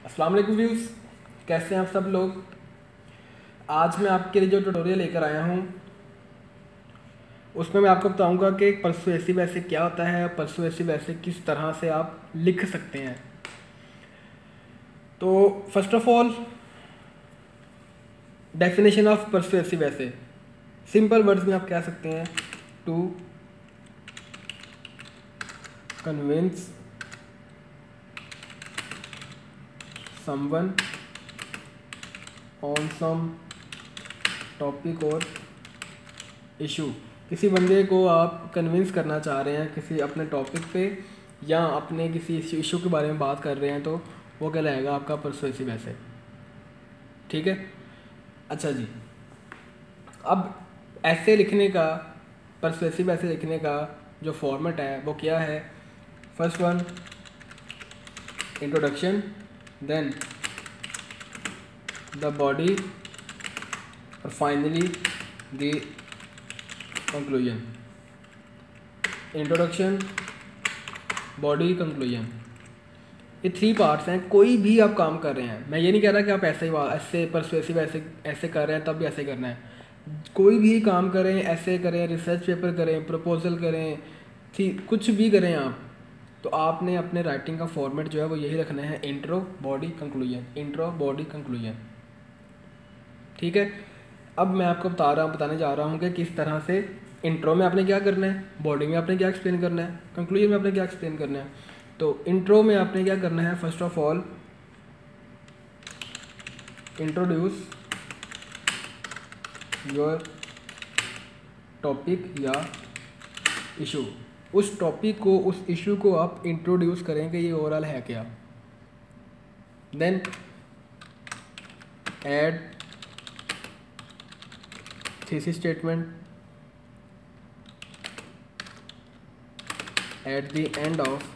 अस्सलाम वालेकुम व्यूज़, कैसे हैं आप सब लोग। आज मैं आपके लिए जो ट्यूटोरियल लेकर आया हूँ उसमें मैं आपको बताऊंगा कि पर्सुएसिव ऐसे क्या होता है, पर्सुएसिव ऐसे किस तरह से आप लिख सकते हैं। तो first of all, definition of persuasive ऐसे सिंपल वर्ड्स में आप कह सकते हैं to convince someone on some topic और इशू। किसी बंदे को आप कन्विंस करना चाह रहे हैं किसी अपने टॉपिक पे या अपने किसी इशू के बारे में बात कर रहे हैं, तो वो कहलाएगा आपका पर्सुएसिव ऐसे। ठीक है, अच्छा जी। अब ऐसे लिखने का, पर्सुएसिव ऐसे लिखने का जो फॉर्मेट है वो क्या है। First one introduction, then the body और finally the conclusion. Introduction, body, conclusion, ये 3 पार्ट्स हैं। कोई भी आप काम कर रहे हैं, मैं ये नहीं कह रहा कि आप ऐसे ही ऐसे पर्सुएसिव ऐसे कर रहे हैं तब भी ऐसे करना है। कोई भी काम करें, ऐसे करें, रिसर्च पेपर करें, प्रपोजल करें, कुछ भी करें आप, तो आपने अपने राइटिंग का फॉर्मेट जो है वो यही रखना है, intro body conclusion, intro body conclusion. ठीक है, अब मैं आपको बताने जा रहा हूँ कि किस तरह से इंट्रो में आपने क्या करना है, बॉडी में आपने क्या एक्सप्लेन करना है, कंक्लूजन में आपने क्या एक्सप्लेन करना है। तो इंट्रो में आपने क्या करना है, first of all introduce your topic या इशू। उस टॉपिक को, उस इशू को आप इंट्रोड्यूस करें कि ये ओवरऑल है क्या। Then add thesis statement at the end of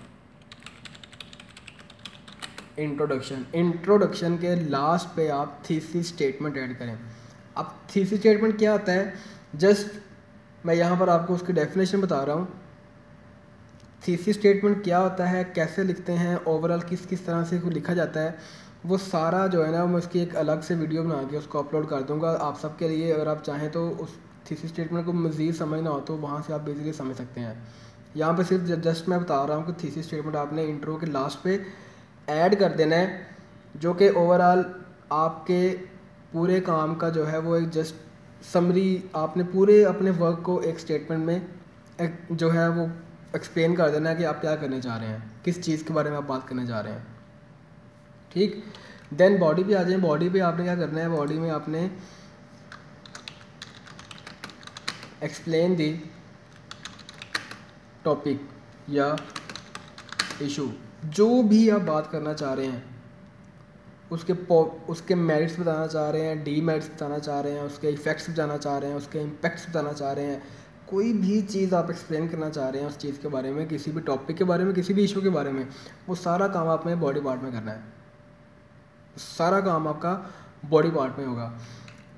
introduction. Introduction के लास्ट पे आप थीसिस स्टेटमेंट ऐड करें। अब थीसिस स्टेटमेंट क्या होता है, जस्ट मैं यहाँ पर आपको उसकी डेफिनेशन बता रहा हूँ। थीसिस स्टेटमेंट क्या होता है, कैसे लिखते हैं, ओवरऑल किस किस तरह से लिखा जाता है, वो सारा जो है ना, मैं उसकी एक अलग से वीडियो बना के उसको अपलोड कर दूंगा आप सबके लिए। अगर आप चाहें तो उस थीसिस स्टेटमेंट को मज़ीद समझना हो तो वहाँ से आप बेसिकली समझ सकते हैं। यहाँ पे सिर्फ जस्ट मैं बता रहा हूँ कि थीसिस स्टेटमेंट आपने इंट्रो के लास्ट पे ऐड कर देना है, जो कि ओवरऑल आपके पूरे काम का जो है वो एक जस्ट समरी, आपने पूरे अपने वर्क को एक स्टेटमेंट में जो है वो एक्सप्लेन कर देना है कि आप क्या करने जा रहे हैं, किस चीज़ के बारे में आप बात करने जा रहे हैं। ठीक, देन बॉडी पे आ जाए। बॉडी पे आपने क्या करना है, बॉडी में आपने एक्सप्लेन दी टॉपिक या इशू, जो भी आप बात करना चाह रहे हैं उसके मेरिट्स बताना चाह रहे हैं, डीमेरिट्स बताना चाह रहे हैं, उसके इफ़ेक्ट्स बताना चाह रहे हैं, उसके इम्पैक्ट्स बताना चाह रहे हैं, कोई भी चीज़ आप एक्सप्लेन करना चाह रहे हैं उस चीज़ के बारे में, किसी भी टॉपिक के बारे में, किसी भी इशू के बारे में, वो सारा काम आपने बॉडी पार्ट में करना है। सारा काम आपका बॉडी पार्ट में होगा।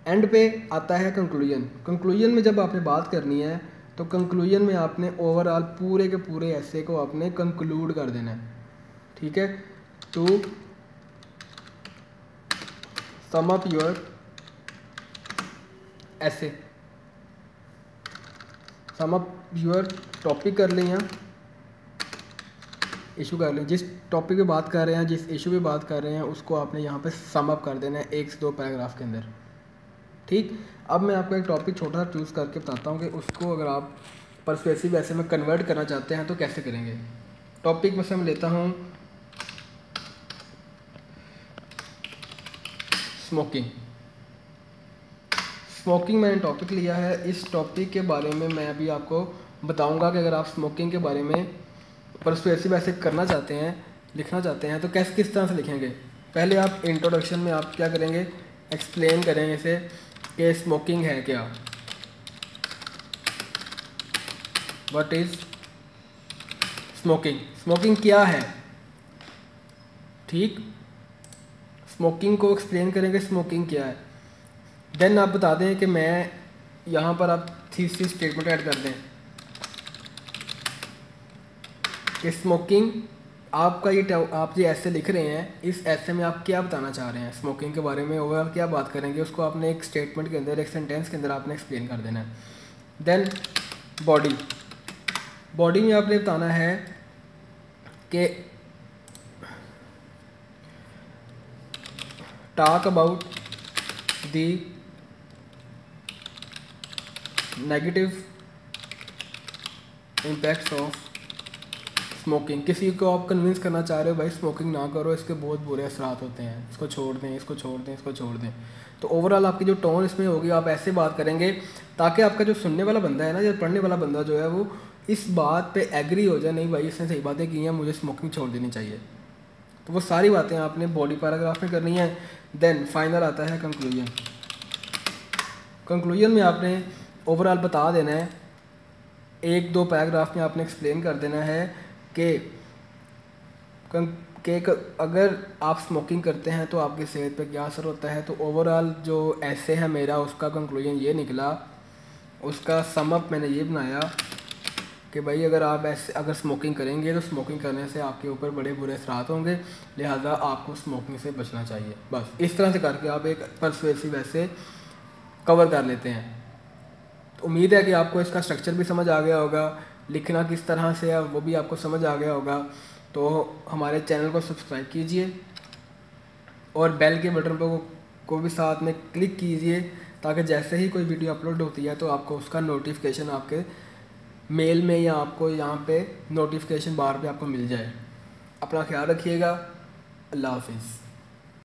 एंड पे आता है कंक्लूजन। कंक्लूजन में जब आपने बात करनी है तो कंक्लूजन में आपने ओवरऑल पूरे के पूरे ऐसे को आपने कंक्लूड कर देना है। ठीक है, टू सम अप योर ऐसे, सम अप योर टॉपिक कर लें या इशू कर लें। जिस टॉपिक पे बात कर रहे हैं, जिस इशू पे बात कर रहे हैं, उसको आपने यहाँ पे सम अप कर देना है 1 से 2 पैराग्राफ के अंदर। ठीक, अब मैं आपको एक टॉपिक छोटा सा चूज़ करके बताता हूँ कि उसको अगर आप पर्सुएसिव ऐसे में कन्वर्ट करना चाहते हैं तो कैसे करेंगे। टॉपिक में से मैं लेता हूँ स्मोकिंग। स्मोकिंग मैंने टॉपिक लिया है। इस टॉपिक के बारे में मैं अभी आपको बताऊंगा कि अगर आप स्मोकिंग के बारे में पर्सुएसिव ऐसे करना चाहते हैं, लिखना चाहते हैं, तो कैसे किस तरह से लिखेंगे। पहले आप इंट्रोडक्शन में आप क्या करेंगे, एक्सप्लेन करेंगे इसे कि स्मोकिंग है क्या, व्हाट इज़ स्मोकिंग, स्मोकिंग क्या है। ठीक, स्मोकिंग को एक्सप्लेन करेंगे स्मोकिंग क्या है। देन आप बता दें कि मैं यहाँ पर आप थीसिस स्टेटमेंट ऐड कर दें कि स्मोकिंग आपका ये आप ये ऐसे लिख रहे हैं, इस ऐसे में आप क्या बताना चाह रहे हैं स्मोकिंग के बारे में, ओवरऑल क्या बात करेंगे उसको आपने एक स्टेटमेंट के अंदर, एक सेंटेंस के अंदर आपने एक्सप्लेन कर देना है। देन बॉडी में आपने बताना है कि talk about the negative impacts of smoking. किसी को आप कन्विंस करना चाह रहे हो भाई स्मोकिंग ना करो, इसके बहुत बुरे असरात होते हैं, इसको छोड़ दें, इसको छोड़ दें, इसको छोड़ दें। तो ओवरऑल आपकी जो टोन इसमें होगी, आप ऐसे बात करेंगे ताकि आपका जो सुनने वाला बंदा है ना, या पढ़ने वाला बंदा जो है, वो इस बात पे एग्री हो जाए, नहीं भाई इसने सही बातें की हैं, मुझे स्मोकिंग छोड़ देनी चाहिए। तो वो सारी बातें आपने बॉडी पैराग्राफ में करनी है। देन फाइनल आता है कंक्लूजन। कंक्लूजन में आपने ओवरऑल बता देना है, 1-2 पैराग्राफ में आपने एक्सप्लेन कर देना है कि अगर आप स्मोकिंग करते हैं तो आपकी सेहत पे क्या असर होता है। तो ओवरऑल जो ऐसे है मेरा, उसका कंक्लूजन ये निकला, उसका समअप मैंने ये बनाया कि भाई अगर स्मोकिंग करेंगे तो स्मोकिंग करने से आपके ऊपर बड़े बुरे असरात होंगे, लिहाजा आपको स्मोकिंग से बचना चाहिए। बस इस तरह से करके आप एक पर्सुएसिव ऐसे कवर कर लेते हैं। तो उम्मीद है कि आपको इसका स्ट्रक्चर भी समझ आ गया होगा, लिखना किस तरह से है वो भी आपको समझ आ गया होगा। तो हमारे चैनल को सब्सक्राइब कीजिए और बेल के बटन पर को भी साथ में क्लिक कीजिए, ताकि जैसे ही कोई वीडियो अपलोड होती है तो आपको उसका नोटिफिकेशन आपके मेल में या आपको यहाँ पे नोटिफिकेशन बार पे आपको मिल जाए। अपना ख्याल रखिएगा। अल्लाह हाफिज़।